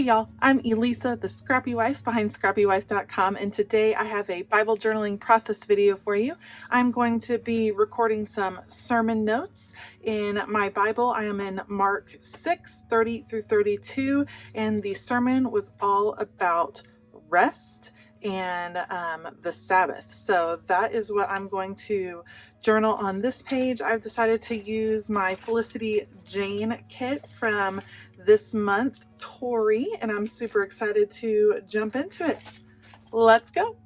y'all, I'm Elisa, the Scrappy Wife behind ScrappyWife.com, and today I have a Bible journaling process video for you. I'm going to be recording some sermon notes. In my Bible, I am in Mark 6:30 through 32, and the sermon was all about rest and the Sabbath. So that is what I'm going to journal on this page. I've decided to use my Felicity Jane kit from this month, Tori, and I'm super excited to jump into it. Let's go.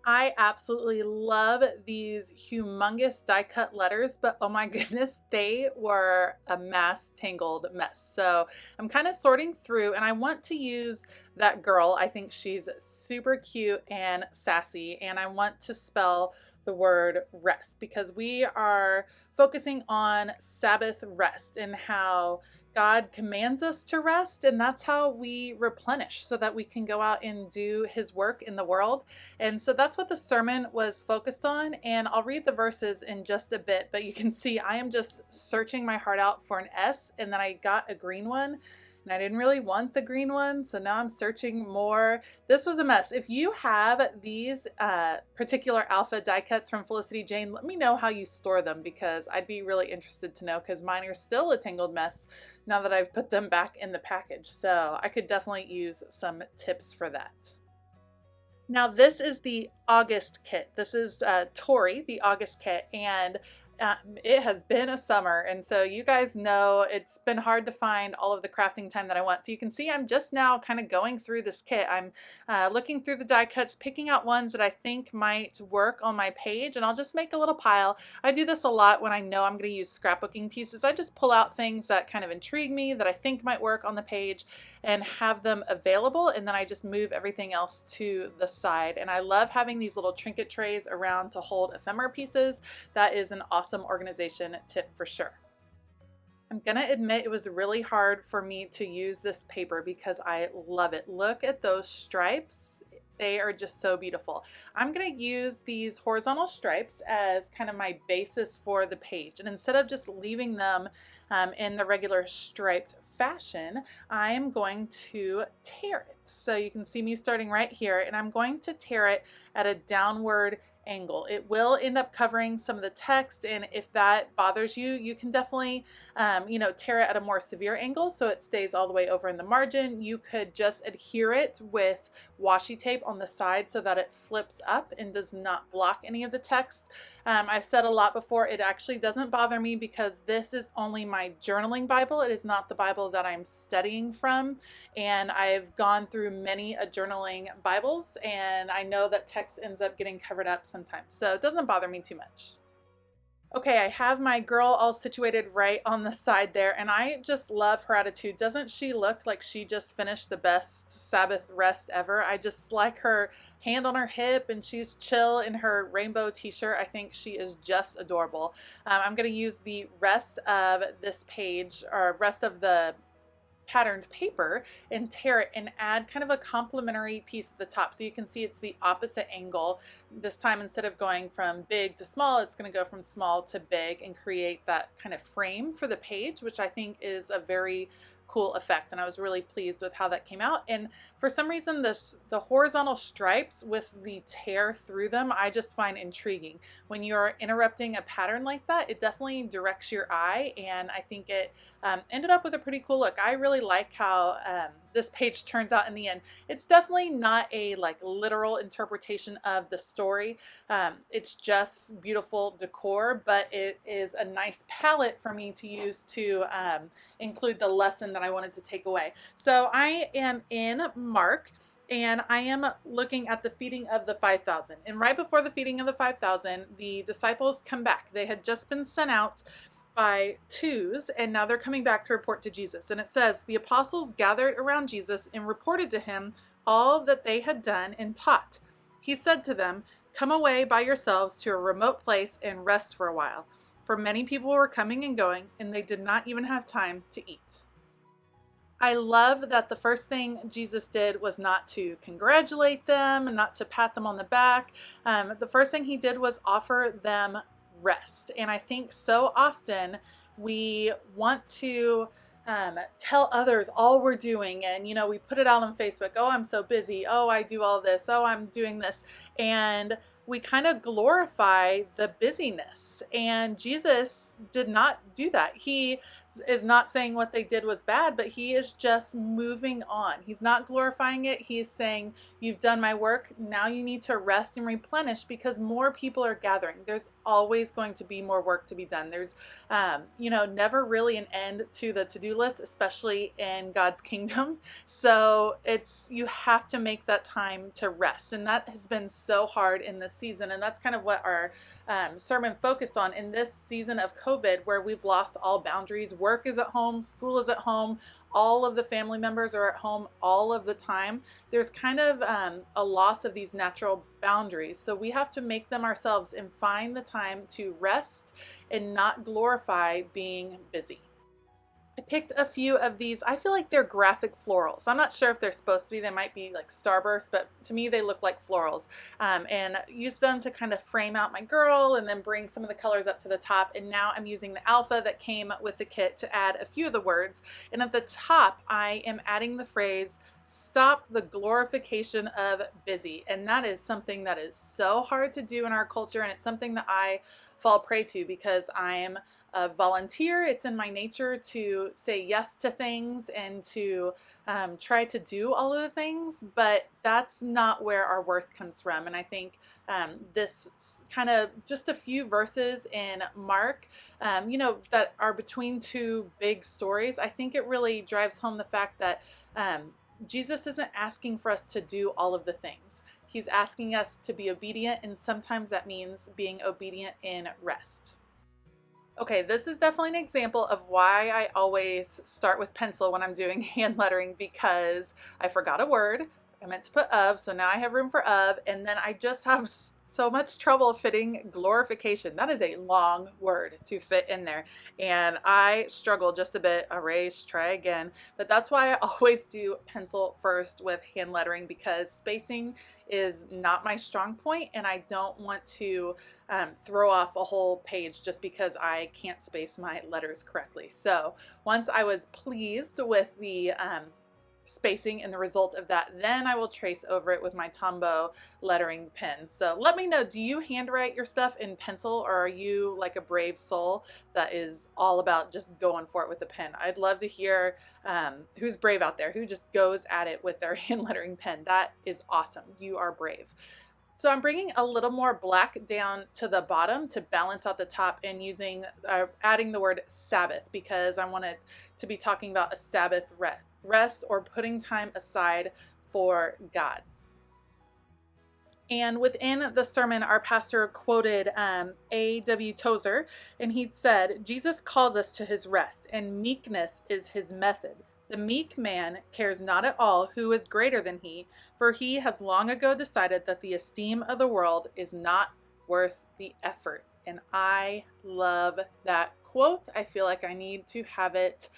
I absolutely love these humongous die cut letters, but oh my goodness, they were a tangled mess. So I'm kind of sorting through, and I want to use that girl. I think she's super cute and sassy, and I want to spell the word rest because we are focusing on Sabbath rest and how God commands us to rest, and that's how we replenish so that we can go out and do his work in the world. And so that's what the sermon was focused on, and I'll read the verses in just a bit, but you can see I am just searching my heart out for an S, and then I got a green one. And I didn't really want the green one, so now I'm searching more. This was a mess. If you have these particular alpha die cuts from Felicity Jane, let me know how you store them because I'd be really interested to know because mine are still a tangled mess now that I've put them back in the package. So I could definitely use some tips for that. Now this is the August kit. This is Tori, the August kit, and it has been a summer, and so you guys know it's been hard to find all of the crafting time that I want. So you can see I'm just now kind of going through this kit. I'm looking through the die cuts, picking out ones that I think might work on my page, and I'll just make a little pile. I do this a lot when I know I'm going to use scrapbooking pieces. I just pull out things that kind of intrigue me that I think might work on the page and have them available, and then I just move everything else to the side. And I love having these little trinket trays around to hold ephemera pieces. That is an awesome organization tip for sure. I'm gonna admit it was really hard for me to use this paper because I love it. Look at those stripes. They are just so beautiful. I'm gonna use these horizontal stripes as kind of my basis for the page. And instead of just leaving them in the regular striped fashion, I am going to tear it. So you can see me starting right here, and I'm going to tear it at a downward angle. It will end up covering some of the text, and if that bothers you, you can definitely tear it at a more severe angle so it stays all the way over in the margin. You could just adhere it with washi tape on the side so that it flips up and does not block any of the text. I've said a lot before, it actually doesn't bother me because this is only my journaling Bible. It is not the Bible that I'm studying from, and I've gone through many journaling Bibles, and I know that text ends up getting covered up sometimes, so it doesn't bother me too much. Okay, I have my girl all situated right on the side there, and I just love her attitude. Doesn't she look like she just finished the best Sabbath rest ever? I just like her hand on her hip, and she's chill in her rainbow t-shirt. I think she is just adorable. I'm going to use the rest of this page, or rest of the patterned paper, and tear it and add kind of a complementary piece at the top. So you can see it's the opposite angle. This time, instead of going from big to small, it's going to go from small to big and create that kind of frame for the page, which I think is a very cool effect, and I was really pleased with how that came out. And for some reason, the horizontal stripes with the tear through them, I just find intriguing. When you're interrupting a pattern like that, it definitely directs your eye, and I think it ended up with a pretty cool look. I really like how this page turns out in the end. It's definitely not a literal interpretation of the story. It's just beautiful decor, but it is a nice palette for me to use to include the lesson that I wanted to take away. So I am in Mark, and I am looking at the feeding of the 5,000. And right before the feeding of the 5,000, the disciples come back. They had just been sent out by twos, and now they're coming back to report to Jesus. And it says, the apostles gathered around Jesus and reported to him all that they had done and taught. He said to them, come away by yourselves to a remote place and rest for a while. For many people were coming and going, and they did not even have time to eat. I love that the first thing Jesus did was not to congratulate them and not to pat them on the back. The first thing he did was offer them rest. And I think so often we want to tell others all we're doing, and we put it out on Facebook. Oh, I'm so busy. Oh, I do all this. Oh, I'm doing this. And we kind of glorify the busyness, and Jesus did not do that. He is not saying what they did was bad, but he is just moving on. He's not glorifying it. He's saying, you've done my work, now you need to rest and replenish, because more people are gathering. There's always going to be more work to be done. There's never really an end to the to-do list, especially in God's kingdom. So you have to make that time to rest. And that has been so hard in this season. And that's kind of what our sermon focused on in this season of COVID, where we've lost all boundaries. Work is at home, school is at home, all of the family members are at home all of the time. There's kind of a loss of these natural boundaries. So we have to make them ourselves and find the time to rest and not glorify being busy. I picked a few of these. I feel like they're graphic florals. I'm not sure if they're supposed to be. They might be like starbursts, but to me they look like florals. And use them to kind of frame out my girl and then bring some of the colors up to the top. And now I'm using the alpha that came with the kit to add a few of the words. And at the top, I am adding the phrase, stop the glorification of busy. And that is something that is so hard to do in our culture. And it's something that I fall prey to because I'm a volunteer. It's in my nature to say yes to things and to try to do all of the things, but that's not where our worth comes from. And I think this kind of just a few verses in Mark, that are between two big stories, I think it really drives home the fact that Jesus isn't asking for us to do all of the things. He's asking us to be obedient, and sometimes that means being obedient in rest. Okay, this is definitely an example of why I always start with pencil when I'm doing hand lettering, because I forgot a word. I meant to put of, so now I have room for of, and then I just have so much trouble fitting glorification. That is a long word to fit in there, and I struggle just a bit. Erase, try again. But that's why I always do pencil first with hand lettering, because spacing is not my strong point, and I don't want to throw off a whole page just because I can't space my letters correctly. So once I was pleased with the spacing and the result of that, then I will trace over it with my Tombow lettering pen. So let me know, do you handwrite your stuff in pencil, or are you like a brave soul that is all about just going for it with the pen? I'd love to hear who's brave out there, who just goes at it with their hand lettering pen. That is awesome. You are brave. So I'm bringing a little more black down to the bottom to balance out the top, and adding the word Sabbath, because I wanted to be talking about a Sabbath rest or putting time aside for God. And within the sermon, our pastor quoted A.W. Tozer, and he said, Jesus calls us to his rest, and meekness is his method. The meek man cares not at all who is greater than he, for he has long ago decided that the esteem of the world is not worth the effort. And I love that quote. I feel like I need to have it,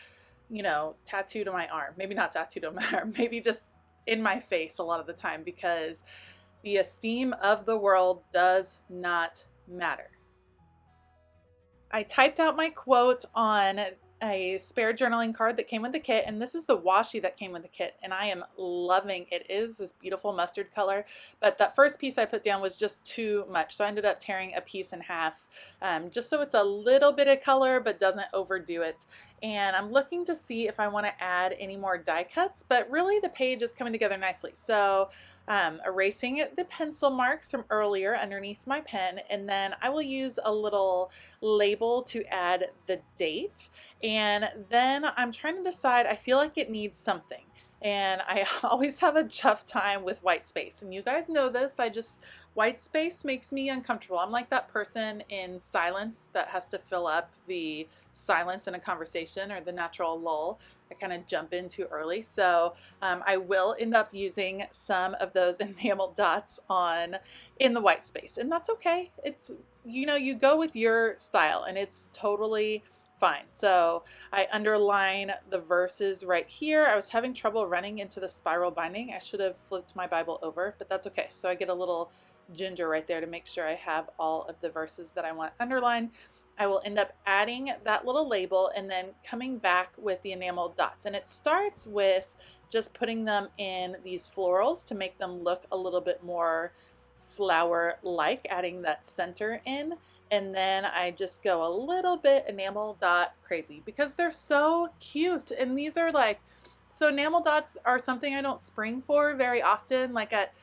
tattooed on my arm. Maybe not tattooed on my arm, maybe just in my face a lot of the time, because the esteem of the world does not matter. I typed out my quote on a spare journaling card that came with the kit, and this is the washi that came with the kit, and I am loving it. It is this beautiful mustard color, but that first piece I put down was just too much, so I ended up tearing a piece in half, just so it's a little bit of color but doesn't overdo it. And I'm looking to see if I want to add any more die cuts, but really the page is coming together nicely. So erasing the pencil marks from earlier underneath my pen, and then I will use a little label to add the date. And then I'm trying to decide, I feel like it needs something. And I always have a tough time with white space. And you guys know this, white space makes me uncomfortable. I'm like that person in Silence that has to fill up the silence in a conversation, or the natural lull. I kind of jump in too early. So I will end up using some of those enameled dots in the white space. And that's okay. It's, you go with your style, and it's totally fine. So I underline the verses right here. I was having trouble running into the spiral binding. I should have flipped my Bible over, but that's okay. So I get a little ginger right there to make sure I have all of the verses that I want underlined. I will end up adding that little label and then coming back with the enameled dots. And it starts with just putting them in these florals to make them look a little bit more flower-like, adding that center in. And then I just go a little bit enamel dot crazy because they're so cute. And these are like, so enamel dots are something I don't spring for very often, like at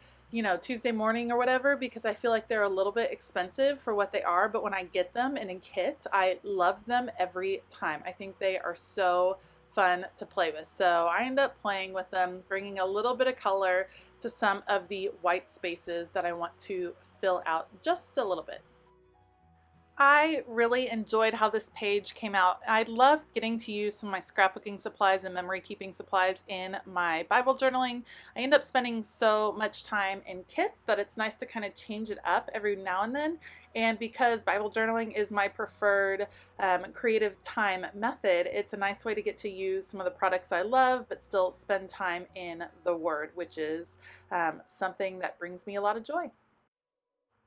Tuesday morning or whatever, because I feel like they're a little bit expensive for what they are. But when I get them in a kit, I love them every time. I think they are so fun to play with. So I end up playing with them, bringing a little bit of color to some of the white spaces that I want to fill out just a little bit. I really enjoyed how this page came out. I love getting to use some of my scrapbooking supplies and memory keeping supplies in my Bible journaling. I end up spending so much time in kits that it's nice to kind of change it up every now and then. And because Bible journaling is my preferred creative time method, it's a nice way to get to use some of the products I love, but still spend time in the Word, which is something that brings me a lot of joy.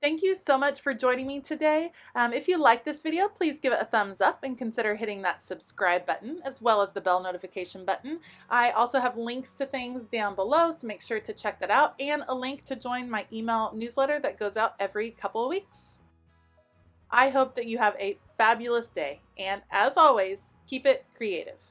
Thank you so much for joining me today. If you like this video, please give it a thumbs up and consider hitting that subscribe button as well as the bell notification button. I also have links to things down below, so make sure to check that out, and a link to join my email newsletter that goes out every couple of weeks. I hope that you have a fabulous day, and as always, keep it creative.